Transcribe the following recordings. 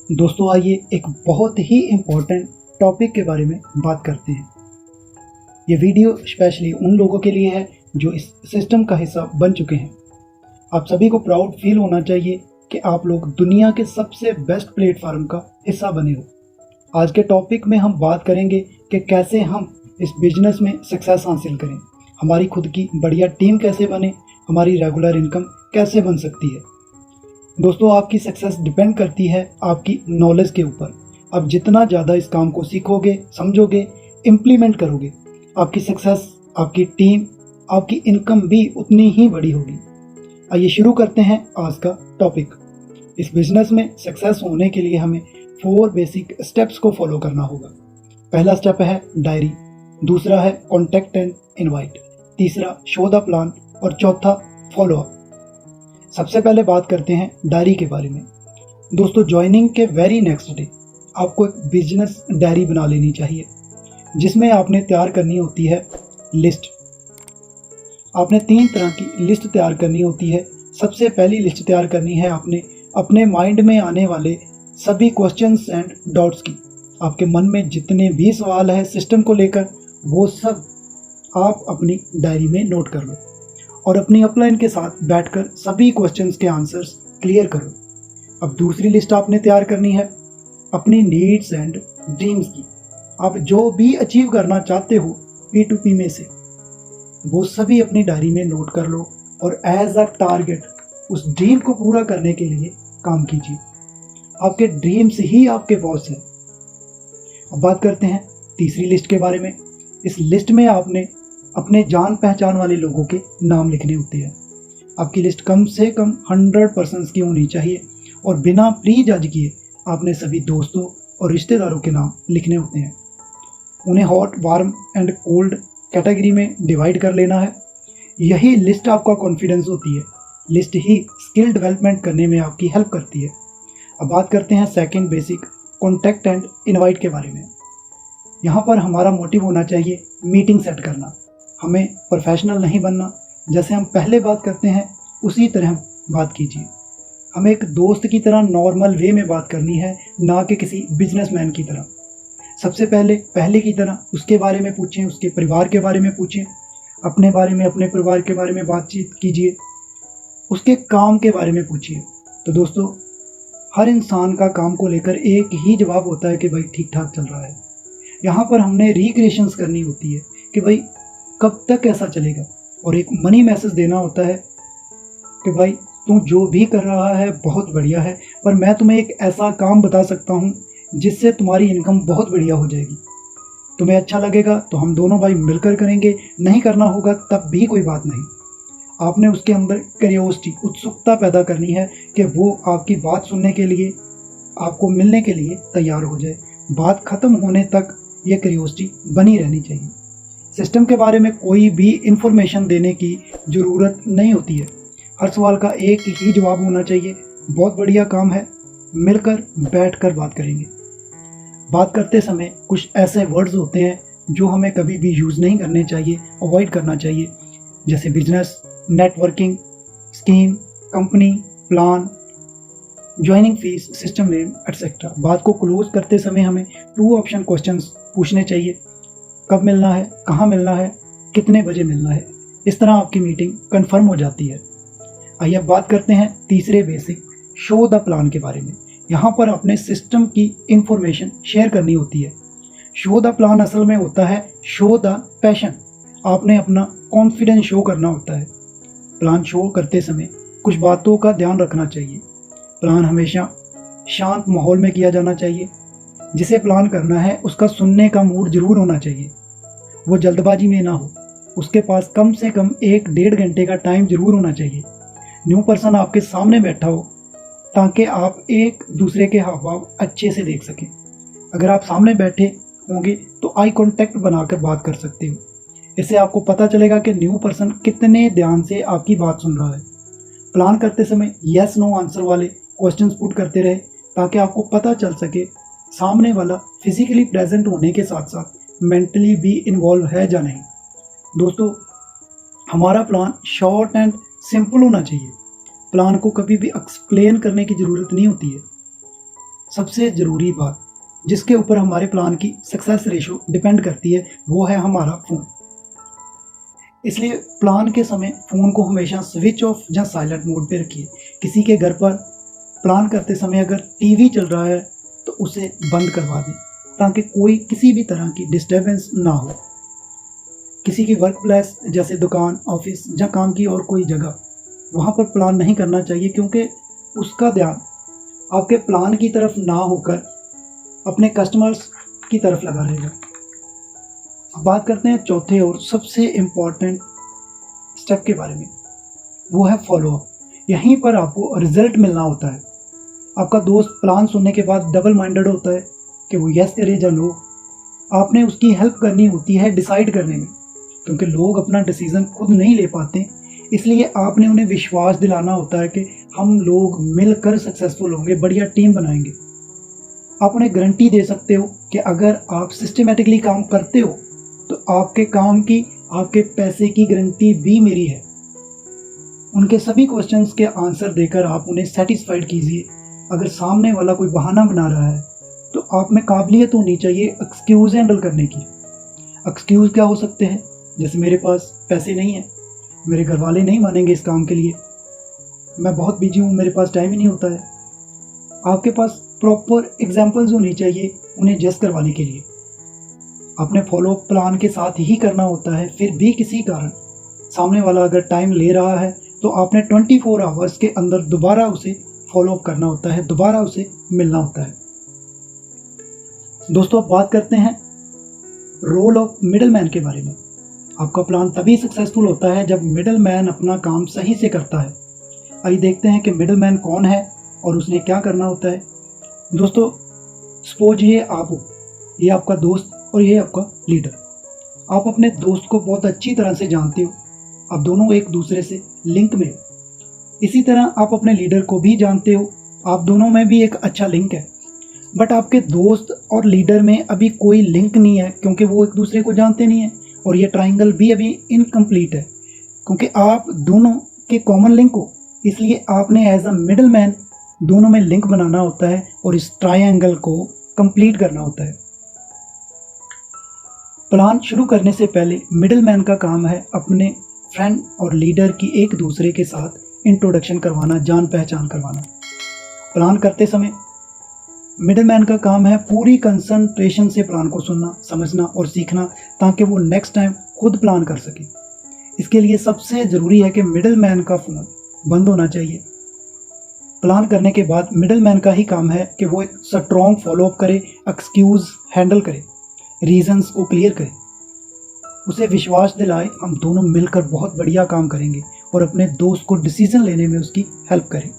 दोस्तों आइए एक बहुत ही इम्पोर्टेंट टॉपिक के बारे में बात करते हैं। ये वीडियो स्पेशली उन लोगों के लिए है जो इस सिस्टम का हिस्सा बन चुके हैं। आप सभी को प्राउड फील होना चाहिए कि आप लोग दुनिया के सबसे बेस्ट प्लेटफॉर्म का हिस्सा बने हो। आज के टॉपिक में हम बात करेंगे कि कैसे हम इस बिजनेस में सक्सेस हासिल करें, हमारी खुद की बढ़िया टीम कैसे बने, हमारी रेगुलर इनकम कैसे बन सकती है। दोस्तों आपकी सक्सेस डिपेंड करती है आपकी नॉलेज के ऊपर। आप जितना ज़्यादा इस काम को सीखोगे, समझोगे, इम्प्लीमेंट करोगे, आपकी सक्सेस, आपकी टीम, आपकी इनकम भी उतनी ही बड़ी होगी। आइए शुरू करते हैं आज का टॉपिक। इस बिजनेस में सक्सेस होने के लिए हमें 4 बेसिक स्टेप्स को फॉलो करना होगा। पहला स्टेप है डायरी, दूसरा है कॉन्टैक्ट एंड इनवाइट, तीसरा शो द प्लान और चौथा फॉलो अप। सबसे पहले बात करते हैं डायरी के बारे में। दोस्तों ज्वाइनिंग के वेरी नेक्स्ट डे आपको एक बिजनेस डायरी बना लेनी चाहिए जिसमें आपने तैयार करनी होती है लिस्ट। आपने 3 तरह की लिस्ट तैयार करनी होती है। सबसे पहली लिस्ट तैयार करनी है आपने अपने माइंड में आने वाले सभी क्वेश्चंस एंड डाउट्स की। आपके मन में जितने भी सवाल है सिस्टम को लेकर वो सब आप अपनी डायरी में नोट कर लो और अपनी अपलाइन के साथ बैठकर सभी क्वेश्चंस के आंसर्स क्लियर करो। अब दूसरी लिस्ट आपने तैयार करनी है अपनी नीड्स एंड ड्रीम्स की। आप जो भी अचीव करना चाहते हो P2P में से वो सभी अपनी डायरी में नोट कर लो और एज अ टारगेट उस ड्रीम को पूरा करने के लिए काम कीजिए। आपके ड्रीम्स ही आपके बॉस हैं। अब बात करते हैं तीसरी लिस्ट के बारे में। इस लिस्ट में आपने अपने जान पहचान वाले लोगों के नाम लिखने होते हैं। आपकी लिस्ट कम से कम 100% की होनी चाहिए और बिना प्री जज किए आपने सभी दोस्तों और रिश्तेदारों के नाम लिखने होते हैं। उन्हें hot, warm and cold category में डिवाइड कर लेना है। यही लिस्ट आपका कॉन्फिडेंस होती है। लिस्ट ही स्किल डेवलपमेंट करने में आपकी हेल्प करती है। अब बात करते हैं second basic contact and invite के बारे में। यहाँ पर हमारा मोटिव होना चाहिए मीटिंग सेट करना। हमें प्रोफेशनल नहीं बनना, जैसे हम पहले बात करते हैं उसी तरह बात कीजिए। हमें एक दोस्त की तरह नॉर्मल वे में बात करनी है, ना कि किसी बिजनेसमैन की तरह। सबसे पहले की तरह उसके बारे में पूछें, उसके परिवार के बारे में पूछें, अपने बारे में, अपने परिवार के बारे में बातचीत कीजिए, उसके काम के बारे में पूछिए। तो दोस्तों हर इंसान का काम को लेकर एक ही जवाब होता है कि भाई ठीक ठाक चल रहा है। यहाँ पर हमने रिक्रिएशंस करनी होती है कि भाई कब तक ऐसा चलेगा, और एक मनी मैसेज देना होता है कि भाई तू जो भी कर रहा है बहुत बढ़िया है, पर मैं तुम्हें एक ऐसा काम बता सकता हूँ जिससे तुम्हारी इनकम बहुत बढ़िया हो जाएगी। तुम्हें अच्छा लगेगा तो हम दोनों भाई मिलकर करेंगे, नहीं करना होगा तब भी कोई बात नहीं। आपने उसके अंदर क्यूरियोसिटी, उत्सुकता पैदा करनी है कि वो आपकी बात सुनने के लिए, आपको मिलने के लिए तैयार हो जाए। बात खत्म होने तक ये क्यूरियोसिटी बनी रहनी चाहिए। सिस्टम के बारे में कोई भी इंफॉर्मेशन देने की ज़रूरत नहीं होती है। हर सवाल का एक ही जवाब होना चाहिए। बहुत बढ़िया काम है, मिलकर बैठकर बात करेंगे। बात करते समय कुछ ऐसे वर्ड्स होते हैं जो हमें कभी भी यूज़ नहीं करने चाहिए, अवॉइड करना चाहिए, जैसे business, networking, scheme, company, plan, joining fees, system name etcetera. बात को क्लोज करते समय हमें 2 ऑप्शन क्वेश्चंस पूछने चाहिए। कब मिलना है, कहाँ मिलना है, कितने बजे मिलना है। इस तरह आपकी मीटिंग कंफर्म हो जाती है। आइए अब बात करते हैं तीसरे बेसिक शो द प्लान के बारे में। यहाँ पर अपने सिस्टम की इंफॉर्मेशन शेयर करनी होती है। शो द प्लान असल में होता है शो द पैशन। आपने अपना कॉन्फिडेंस शो करना होता है। प्लान शो करते समय कुछ बातों का ध्यान रखना चाहिए। प्लान हमेशा शांत माहौल में किया जाना चाहिए। जिसे प्लान करना है उसका सुनने का मूड जरूर होना चाहिए। वो जल्दबाजी में ना हो। उसके पास कम से कम 1-1.5 घंटे का टाइम जरूर होना चाहिए। न्यू पर्सन आपके सामने बैठा हो ताकि आप एक दूसरे के हाव भाव अच्छे से देख सकें। अगर आप सामने बैठे होंगे तो आई कांटेक्ट बनाकर बात कर सकते हो। इससे आपको पता चलेगा कि न्यू पर्सन कितने ध्यान से आपकी बात सुन रहा है। प्लान करते समय यस नो आंसर वाले क्वेश्चंस पुट करते रहे ताकि आपको पता चल सके सामने वाला फिजिकली प्रेजेंट होने के साथ साथ मेंटली भी इन्वॉल्व है या नहीं। दोस्तों हमारा प्लान शॉर्ट एंड सिंपल होना चाहिए। प्लान को कभी भी एक्सप्लेन करने की ज़रूरत नहीं होती है। सबसे ज़रूरी बात जिसके ऊपर हमारे प्लान की सक्सेस रेशो डिपेंड करती है वो है हमारा फ़ोन। इसलिए प्लान के समय फ़ोन को हमेशा स्विच ऑफ या साइलेंट मोड पे रखिए। किसी के घर पर प्लान करते समय अगर टीवी चल रहा है तो उसे बंद करवा दें ताकि कोई किसी भी तरह की डिस्टर्बेंस ना हो। किसी की वर्क प्लेस जैसे दुकान, ऑफिस या काम की और कोई जगह, वहाँ पर प्लान नहीं करना चाहिए क्योंकि उसका ध्यान आपके प्लान की तरफ ना होकर अपने कस्टमर्स की तरफ लगा रहेगा। अब बात करते हैं चौथे और सबसे इम्पॉर्टेंट स्टेप के बारे में, वो है फॉलोअप। यहीं पर आपको रिजल्ट मिलना होता है। आपका दोस्त प्लान सुनने के बाद डबल माइंडेड होता है कि वो यस करे या नो। आपने उसकी हेल्प करनी होती है डिसाइड करने में, क्योंकि लोग अपना डिसीज़न खुद नहीं ले पाते। इसलिए आपने उन्हें विश्वास दिलाना होता है कि हम लोग मिलकर सक्सेसफुल होंगे, बढ़िया टीम बनाएंगे। आप उन्हें गारंटी दे सकते हो कि अगर आप सिस्टमेटिकली काम करते हो तो आपके काम की, आपके पैसे की गारंटी भी मेरी है। उनके सभी क्वेश्चंस के आंसर देकर आप उन्हें सेटिस्फाइड कीजिए। अगर सामने वाला कोई बहाना बना रहा है तो आप में काबिलियत होनी चाहिए एक्सक्यूज़ हैंडल करने की। एक्सक्यूज़ क्या हो सकते हैं? जैसे मेरे पास पैसे नहीं है, मेरे घर वाले नहीं मानेंगे इस काम के लिए, मैं बहुत बिजी हूँ, मेरे पास टाइम ही नहीं होता है। आपके पास प्रॉपर एग्जाम्पल्स होनी चाहिए उन्हें जज करवाने के लिए। आपने फॉलो प्लान के साथ ही करना होता है। फिर भी किसी कारण सामने वाला अगर टाइम ले रहा है तो आपने 24 आवर्स के अंदर दोबारा उसे फॉलो अप करना होता है, दोबारा उसे मिलना होता है। दोस्तों, अब बात करते हैं रोल ऑफ मिडल मैन के बारे में। आपका प्लान तभी सक्सेसफुल होता है जब मिडल मैन अपना काम सही से करता है। आइए देखते हैं कि मिडल मैन कौन है और उसने क्या करना होता है। दोस्तों, सपोज ये आप हो, ये आपका दोस्त और ये आपका लीडर। आप अपने दोस्त को बहुत अच्छी तरह से जानते हो, आप दोनों एक दूसरे से लिंक में हो। इसी तरह आप अपने लीडर को भी जानते हो, आप दोनों में भी एक अच्छा लिंक है। बट आपके दोस्त और लीडर में अभी कोई लिंक नहीं है क्योंकि वो एक दूसरे को जानते नहीं है, और ये ट्राइंगल भी अभी इनकम्प्लीट है क्योंकि आप दोनों के कॉमन लिंक हो। इसलिए आपने एज अ मिडल मैन दोनों में लिंक बनाना होता है और इस ट्रायंगल को कंप्लीट करना होता है। प्लान शुरू करने से पहले मिडल मैन का काम है अपने फ्रेंड और लीडर की एक दूसरे के साथ इंट्रोडक्शन करवाना, जान पहचान करवाना। प्लान करते समय मिडल मैन का काम है पूरी कंसंट्रेशन से प्लान को सुनना, समझना और सीखना ताकि वो नेक्स्ट टाइम खुद प्लान कर सके। इसके लिए सबसे ज़रूरी है कि मिडल मैन का फ़ोन बंद होना चाहिए। प्लान करने के बाद मिडल मैन का ही काम है कि वो एक स्ट्रॉन्ग फॉलोअप करे, एक्सक्यूज़ हैंडल करे, रीजंस को क्लियर करे, उसे विश्वास दिलाए हम दोनों मिलकर बहुत बढ़िया काम करेंगे और अपने दोस्त को डिसीजन लेने में उसकी हेल्प करें।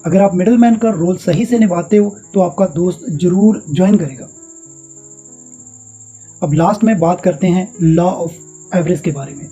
अगर आप मिडल मैन का रोल सही से निभाते हो तो आपका दोस्त जरूर ज्वाइन करेगा। अब लास्ट में बात करते हैं लॉ ऑफ एवरेज के बारे में।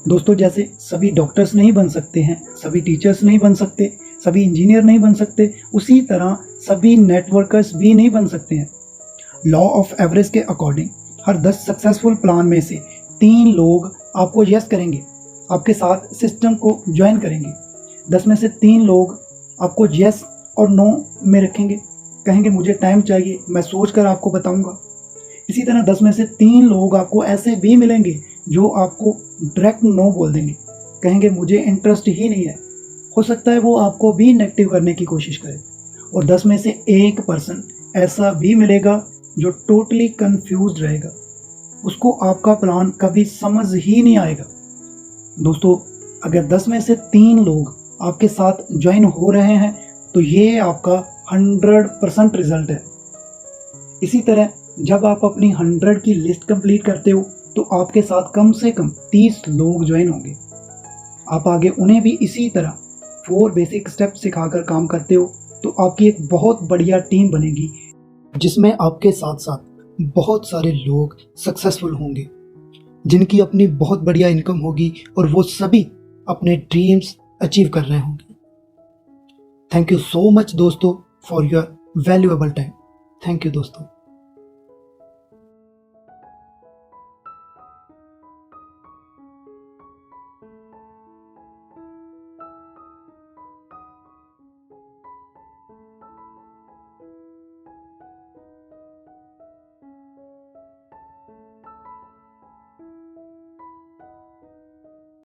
दोस्तों, जैसे सभी डॉक्टर्स नहीं बन सकते हैं, सभी टीचर्स नहीं बन सकते, सभी इंजीनियर नहीं बन सकते, उसी तरह सभी नेटवर्कर्स भी नहीं बन सकते हैं। लॉ ऑफ एवरेज के अकॉर्डिंग हर 10 सक्सेसफुल प्लान में से 3 लोग आपको यस करेंगे, आपके साथ सिस्टम को ज्वाइन करेंगे। 10 में से 3 लोग आपको यस और नो में रखेंगे, कहेंगे मुझे टाइम चाहिए, मैं सोच कर आपको बताऊंगा। इसी तरह 10 में से 3 लोग आपको ऐसे भी मिलेंगे जो आपको डायरेक्ट नो बोल देंगे, कहेंगे मुझे इंटरेस्ट ही नहीं है। हो सकता है वो आपको भी नेगेटिव करने की कोशिश करे। और 10 में से 1 पर्सन ऐसा भी मिलेगा जो टोटली कंफ्यूज्ड रहेगा, उसको आपका प्लान कभी समझ ही नहीं आएगा। दोस्तों, अगर 10 में से 3 लोग आपके साथ ज्वाइन हो रहे हैं तो ये आपका 100% रिजल्ट है। इसी तरह जब आप अपनी 100 की लिस्ट कंप्लीट करते हो तो आपके साथ कम से कम 30 लोग ज्वाइन होंगे। आप आगे उन्हें भी इसी तरह 4 बेसिक स्टेप सिखाकर काम करते हो तो आपकी एक बहुत बढ़िया टीम बनेगी जिसमें आपके साथ साथ बहुत सारे लोग सक्सेसफुल होंगे जिनकी अपनी बहुत बढ़िया इनकम होगी और वो सभी अपने ड्रीम्स अचीव कर रहे होंगे। थैंक यू सो मच दोस्तों for your valuable time. Thank you दोस्तों।